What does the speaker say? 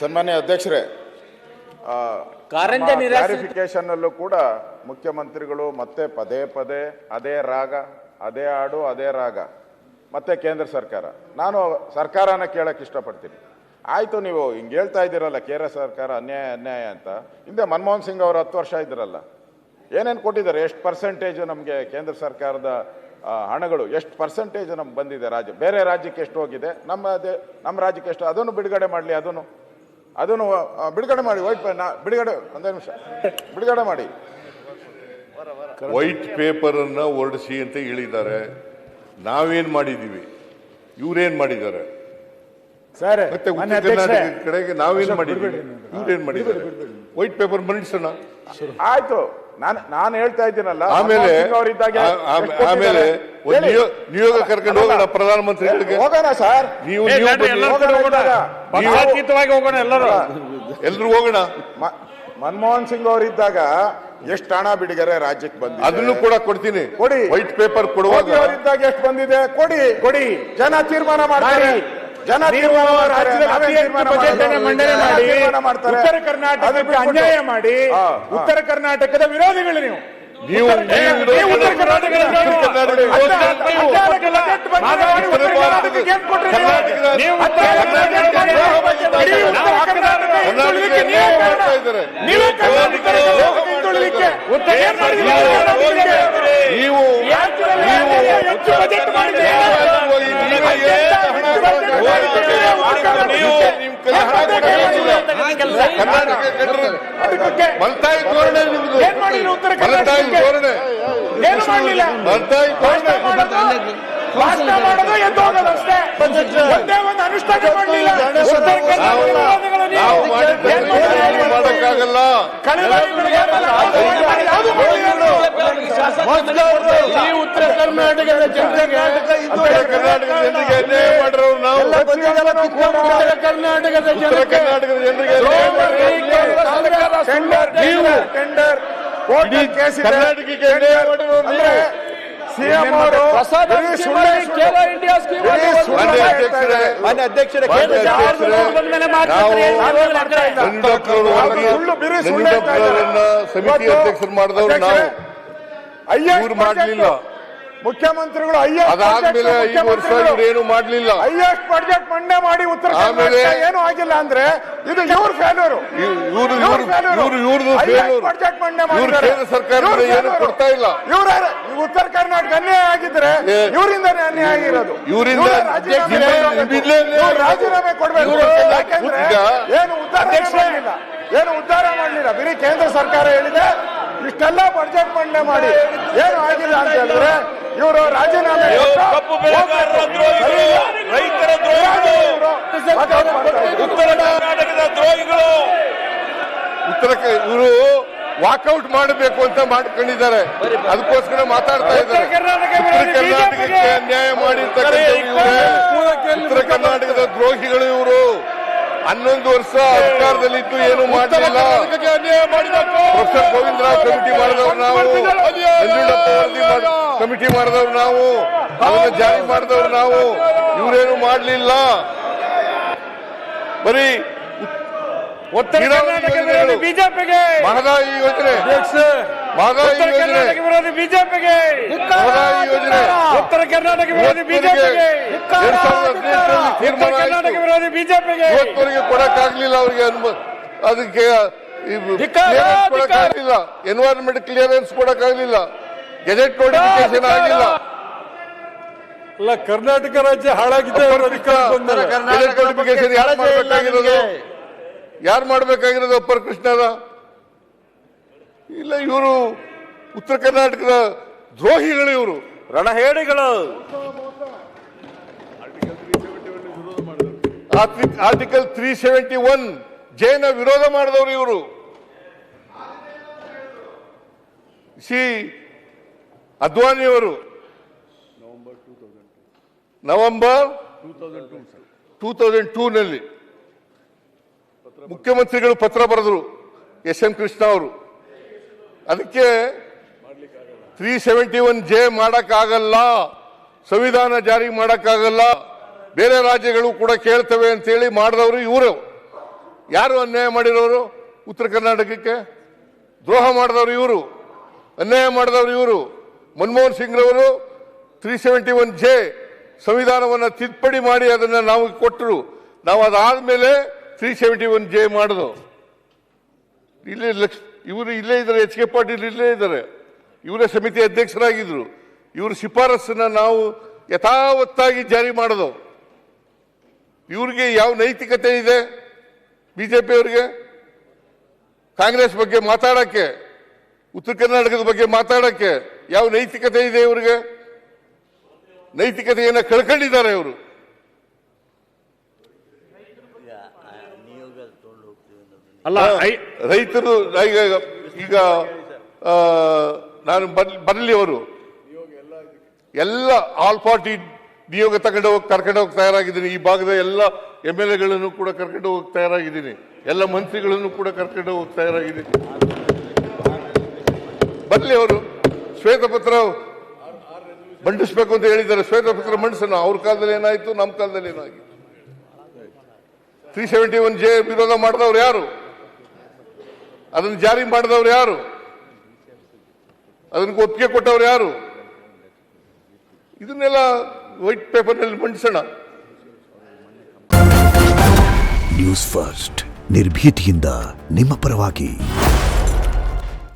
ಸನ್ಮಾನ್ಯ ಅಧ್ಯಕ್ಷರೇ, ಕ್ಲಾರಿಫಿಕೇಶನ್ ಅಲ್ಲೂ ಕೂಡ ಮುಖ್ಯಮಂತ್ರಿಗಳು ಮತ್ತೆ ಪದೇ ಪದೇ ಅದೇ ರಾಗ, ಅದೇ ಹಾಡು, ಅದೇ ರಾಗ, ಮತ್ತೆ ಕೇಂದ್ರ ಸರ್ಕಾರ. ನಾನು ಸರ್ಕಾರನ ಕೇಳಕ್ಕೆ ಇಷ್ಟಪಡ್ತೀನಿ. ಆಯಿತು, ನೀವು ಹಿಂಗೆ ಹೇಳ್ತಾ ಇದ್ದೀರಲ್ಲ ಕೇಂದ್ರ ಸರ್ಕಾರ ಅನ್ಯಾಯ ಅಂತ. ಹಿಂದೆ ಮನಮೋಹನ್ ಸಿಂಗ್ ಅವರು 10 ವರ್ಷ ಇದ್ರಲ್ಲ, ಏನೇನು ಕೊಟ್ಟಿದ್ದಾರೆ? ಎಷ್ಟು ಪರ್ಸೆಂಟೇಜು ನಮಗೆ ಕೇಂದ್ರ ಸರ್ಕಾರದ ಹಣಗಳು ಎಷ್ಟು ಪರ್ಸೆಂಟೇಜ್ ನಮ್ಗೆ ಬಂದಿದೆ? ಬೇರೆ ರಾಜ್ಯಕ್ಕೆ ಎಷ್ಟು ಹೋಗಿದೆ, ನಮ್ಮ ರಾಜ್ಯಕ್ಕೆ ಎಷ್ಟು? ಅದನ್ನು ಬಿಡುಗಡೆ ಮಾಡಲಿ, ಅದನ್ನು ಬಿಡುಗಡೆ ಮಾಡಿ. ಬಿಡುಗಡೆ ಒಂದೇ ನಿಮಿಷ ಬಿಡುಗಡೆ ಮಾಡಿ. ವೈಟ್ ಪೇಪರ್ ಅನ್ನ ಹೊರಡಿಸಿ ಅಂತ ಹೇಳಿದ್ದಾರೆ. ನಾವೇನ್ ಮಾಡಿದೀವಿ, ಇವ್ರೇನ್ ಮಾಡಿದ್ದಾರೆ? ಮತ್ತೆ ಉತ್ತರ ಕರ್ನಾಟಕ ಕಡೆಗೆ ನಾವೇನ್ ಮಾಡಿದೀವಿ, ಇವ್ರೇನ್ ಮಾಡಿದ್ದಾರೆ? ವೈಟ್ ಪೇಪರ್ ಮಂಡಿಸೋಣ. ಆಯ್ತು, ನಾನು ಹೇಳ್ತಾ ಇದ್ದೀನಲ್ಲ. ಆಮೇಲೆ ನಿಯೋಗ ಕರ್ಕೊಂಡು ಹೋಗೋಣ ಪ್ರಧಾನಮಂತ್ರಿಗಳಿಗೆ. ಹೋಗೋಣ ಸರ್, ನೀವು ಹೋಗೋಣ, ಎಲ್ರು ಹೋಗೋಣ. ಮನಮೋಹನ್ ಸಿಂಗ್ ಅವರಿದ್ದಾಗ ಎಷ್ಟು ಹಣ ಬಿಡುಗಡೆ ರಾಜ್ಯಕ್ಕೆ ಬಂದಿದೆ ಅದನ್ನು ಕೂಡ ಕೊಡ್ತೀನಿ. ಕೊಡಿ. ವೈಟ್ ಪೇಪರ್ ಕೊಡುವಾಗ ಅವರಿದ್ದಾಗ ಎಷ್ಟು ಬಂದಿದೆ ಕೊಡಿ. ಜನ ತೀರ್ಮಾನ ಮಾಡ್ತಾರೆ. ಮಂಡನೆ ಮಾಡಿ ಉತ್ತರ ಕರ್ನಾಟಕಕ್ಕೆ ಅನ್ಯಾಯ ಮಾಡಿ ಉತ್ತರ ಕರ್ನಾಟಕದ ವಿರೋಧಿಗಳು ನೀವು. ಉತ್ತರ ಕರ್ನಾಟಕದ ಮಲ್ತಾಯಿ ಧೋರಣೆ ನಿಮ್ದು. ಮಲ್ತಾಯಿ ಧೋರಣೆ ಭಾಷಣ ಮಾಡೋದು ಎದ್ದು ಹೋಗೋದು ಅಷ್ಟೇ. ಒಂದೇ ಒಂದು ಅನುಷ್ಠಾನ ಮಾಡಲಿಲ್ಲ. ಮಾಡಕ್ಕಾಗಲ್ಲ. ಉತ್ತರ ಕರ್ನಾಟಕದ ಜನರಿಗೆ ಅನ್ಯಾಯ ಮಾಡಿರೋರು ನಾವು. ಉತ್ತರ ಕರ್ನಾಟಕದ ಜನರಿಗೆ ಕರ್ನಾಟಕಕ್ಕೆ ಅನ್ಯಾಯ ಮಾಡಿರೋರು ಸಿಎಂ ಅವರು ಸಮಿತಿ ಅಧ್ಯಕ್ಷರು ಮಾಡಿದವರು ನಾವು. ಇವ್ರು ಮಾಡಲಿಲ್ಲ. ಮುಖ್ಯಮಂತ್ರಿಗಳು ಅದಾದ್ಮೇಲೆ 5 ವರ್ಷ ಇವ್ರೇನು ಮಾಡಲಿಲ್ಲ. ಹೈಯೆಸ್ಟ್ ಬಡ್ಜೆಟ್ ಮಂಡನೆ ಮಾಡಿ ಉತ್ತರ ಕರ್ನಾಟಕ ಏನು ಆಗಿಲ್ಲ ಅಂದ್ರೆ ಇದು ಇವ್ರ ಫೇಲ್ಯೂರ್. ಬಡ್ಜೆಟ್ ಮಂಡನೆ ಮಾಡಿದ್ದಾರೆ. ಕೇಂದ್ರ ಸರ್ಕಾರದಿಂದ ಏನು ಕೊಡ್ತಾ ಇಲ್ಲ. ಉತ್ತರ ಕರ್ನಾಟಕ ಅನ್ಯಾಯ ಆಗಿದ್ರೆ ಇವರಿಂದಾನೇ ಅನ್ಯಾಯ ಆಗಿರೋದು. ಇವರಿಂದ ರಾಜೀನಾಮೆ ಕೊಡ್ಬೇಕು. ಯಾಕೆಂದ್ರೆ ಏನು ಉದ್ಧಾರ ಮಾಡಲಿಲ್ಲ. ಬರೀ ಕೇಂದ್ರ ಸರ್ಕಾರ ಹೇಳಿದೆ ಇಷ್ಟೆಲ್ಲ ಬಡ್ಜೆಟ್ ಮಂಡನೆ ಮಾಡಿ ಏನು ಆಗಿಲ್ಲ ಅಂತ ಹೇಳಿದ್ರೆ ಇವರು ರಾಜೀನಾಮೆ. ರೈತರ ದ್ರೋಹಿಗಳು, ಉತ್ತರ ಕರ್ನಾಟಕದ ದ್ರೋಹಿಗಳು. ಇವರು ವಾಕೌಟ್ ಮಾಡಬೇಕು ಅಂತ ಮಾಡ್ಕೊಂಡಿದ್ದಾರೆ. ಅದಕ್ಕೋಸ್ಕರ ಮಾತಾಡ್ತಾ ಇದ್ದಾರೆ. ಉತ್ತರ ಕರ್ನಾಟಕಕ್ಕೆ ಅನ್ಯಾಯ ಮಾಡಿರ್ತಕ್ಕಂಥ ಉತ್ತರ ಕರ್ನಾಟಕದ ದ್ರೋಹಿಗಳು ಇವರು. 11 ವರ್ಷ ಅಧಿಕಾರದಲ್ಲಿದ್ದು ಏನು ಮಾಡಲಿಲ್ಲ. ಪ್ರೊಫೆಸರ್ ಗೋವಿಂದರಾವ್ ಕಮಿಟಿ ಮಾಡಿದವರು ನಾವು, ನಂಜುಂಡಪ್ಪ ವರದಿ ಕಮಿಟಿ ಮಾಡಿದವರು ನಾವು, ಅದನ್ನು ಜಾರಿ ಮಾಡಿದವರು ನಾವು. ಇವರೇನು ಮಾಡಲಿಲ್ಲ. ಬರೀ ಬಿಜೆಪಿಗೆ ಮಹದಾಯಿ ಯೋಜನೆ, ವಿರೋಧಿ ಬಿಜೆಪಿಗೆ, ಉತ್ತರ ಕರ್ನಾಟಕ ವಿರೋಧಿ ಬಿಜೆಪಿಗೆ, ತೀರ್ಮಾನ ಕರ್ನಾಟಕ ವಿರೋಧಿ ಬಿಜೆಪಿಗೆ. ಇವತ್ತವರೆಗೆ ಕೊಡಕ್ಕಾಗ್ಲಿಲ್ಲ ಅವ್ರಿಗೆ. ಅದಕ್ಕೆ ಕೊಡಕ್ಕಾಗಲಿಲ್ಲ. ಎನ್ವೈರನ್ಮೆಂಟ್ ಕ್ಲಿಯರೆನ್ಸ್ ಕೊಡಕ್ಕಾಗಲಿಲ್ಲ. ಗೆಜೆಟ್ ನೋಟಿಫಿಕೇಶನ್ ಆಗಿಲ್ಲ. ಅಲ್ಲ, ಕರ್ನಾಟಕ ರಾಜ್ಯ ಹಾಳಾಗಿದೆ. ಗೆಜೆಟ್ ನೋಟಿಫಿಕೇಶನ್ ಯಾರು ಮಾಡಬೇಕಾಗಿರೋದು? ಅಪ್ಪರ್ ಕೃಷ್ಣರ ಇಲ್ಲ. ಇವರು ಉತ್ತರ ಕರ್ನಾಟಕದ ದ್ರೋಹಿಗಳು, ಇವರು ರಣಹೇಡಿಗಳು. ಆರ್ಟಿಕಲ್ 371 ಜೈನ ವಿರೋಧ ಮಾಡಿದವರು ಇವರು. ಅದ್ವಾನಿಯವರು ನವೆಂಬರ್ 2002 ಮುಖ್ಯಮಂತ್ರಿಗಳು ಪತ್ರ ಬರೆದರು, ಎಸ್.ಎಂ. ಕೃಷ್ಣ ಅವರು. ಅದಕ್ಕೆ 371 ಜೆ ಮಾಡಕ್ಕಾಗಲ್ಲ, ಸಂವಿಧಾನ ಜಾರಿ ಮಾಡಕ್ಕಾಗಲ್ಲ, ಬೇರೆ ರಾಜ್ಯಗಳು ಕೂಡ ಕೇಳ್ತವೆ ಅಂತೇಳಿ ಮಾಡಿದವರು ಇವರು. ಯಾರು ಅನ್ಯಾಯ ಮಾಡಿರೋರು? ಉತ್ತರ ಕರ್ನಾಟಕಕ್ಕೆ ದ್ರೋಹ ಮಾಡಿದವರು ಇವರು, ಅನ್ಯಾಯ ಮಾಡಿದವರು ಇವರು. ಮನಮೋಹನ್ ಸಿಂಗ್ ರವರು 371J ಸಂವಿಧಾನವನ್ನು ತಿದ್ದುಪಡಿ ಮಾಡಿ ಅದನ್ನು ನಾವು ಕೊಟ್ಟರು. ನಾವು ಅದಾದ್ಮೇಲೆ 371J ಮಾಡಿದ್ರು. ಇಲ್ಲೇ ಇವರು ಇಲ್ಲೇ ಇದ್ದಾರೆ, ಎಚ್ ಕೆ ಪಾಟೀಲ್ ಇಲ್ಲೇ ಇದ್ದಾರೆ, ಇವರೇ ಸಮಿತಿ ಅಧ್ಯಕ್ಷರಾಗಿದ್ರು. ಇವ್ರ ಶಿಫಾರಸನ್ನ ನಾವು ಯಥಾವತ್ತಾಗಿ ಜಾರಿ ಮಾಡೋದು. ಇವ್ರಿಗೆ ಯಾವ ನೈತಿಕತೆ ಇದೆ? ಬಿಜೆಪಿ ಅವರಿಗೆ ಕಾಂಗ್ರೆಸ್ ಬಗ್ಗೆ ಮಾತಾಡಕ್ಕೆ, ಉತ್ತರ ಕರ್ನಾಟಕದ ಬಗ್ಗೆ ಮಾತಾಡಕ್ಕೆ ಯಾವ ನೈತಿಕತೆ ಇದೆ ಇವರಿಗೆ? ನೈತಿಕತೆಯನ್ನು ಕಳ್ಕೊಂಡಿದ್ದಾರೆ ಇವರು. ಅಲ್ಲ ರೈತರು ಈಗ ನಾನು ಬರಲಿ, ಅವರು ಎಲ್ಲ ಆಲ್ ಪಾರ್ಟಿ ನಿಯೋಗ ಕರ್ಕೊಂಡು ಹೋಗಿ ತಯಾರಾಗಿದ್ದೀನಿ. ಈ ಭಾಗದ ಎಲ್ಲ MLA ಕೂಡ ಕರ್ಕೊಂಡು ಹೋಗಿ ತಯಾರಾಗಿದ್ದೀನಿ. ಎಲ್ಲ ಮಂತ್ರಿಗಳನ್ನು ಕೂಡ ಕರ್ಕೊಂಡು ಹೋಗಿ ತಯಾರಾಗಿದ್ದೀನಿ. ಬರಲಿ, ಅವರು ಶ್ವೇತಪತ್ರ ಮಂಡಿಸ್ಬೇಕು ಅಂತ ಹೇಳಿದ್ದಾರೆ. ಶ್ವೇತಪತ್ರ ಮಂಡಿಸೋಣ. ಅವ್ರ ಕಾಲದಲ್ಲಿ ಏನಾಯ್ತು, ನಮ್ಮ ಕಾಲದಲ್ಲಿ ಏನಾಗಿತ್ತು? 371J ವಿರೋಧ ಮಾಡಿದವ್ರು ಯಾರು? ಅದನ್ನು ಜಾರಿ ಮಾಡಿದವ್ರು ಯಾರು? ಅದಕ್ಕೆ ಒಪ್ಪಿಗೆ ಕೊಟ್ಟವ್ರು ಯಾರು? ಇದನ್ನೆಲ್ಲ ವೈಟ್ ಪೇಪರ್ನಲ್ಲಿ ಮಂಡಿಸೋಣ. ನ್ಯೂಸ್ ಫಸ್ಟ್ ನಿರ್ಭೀತಿಯಿಂದ ನಿಮ್ಮ ಪರವಾಗಿ.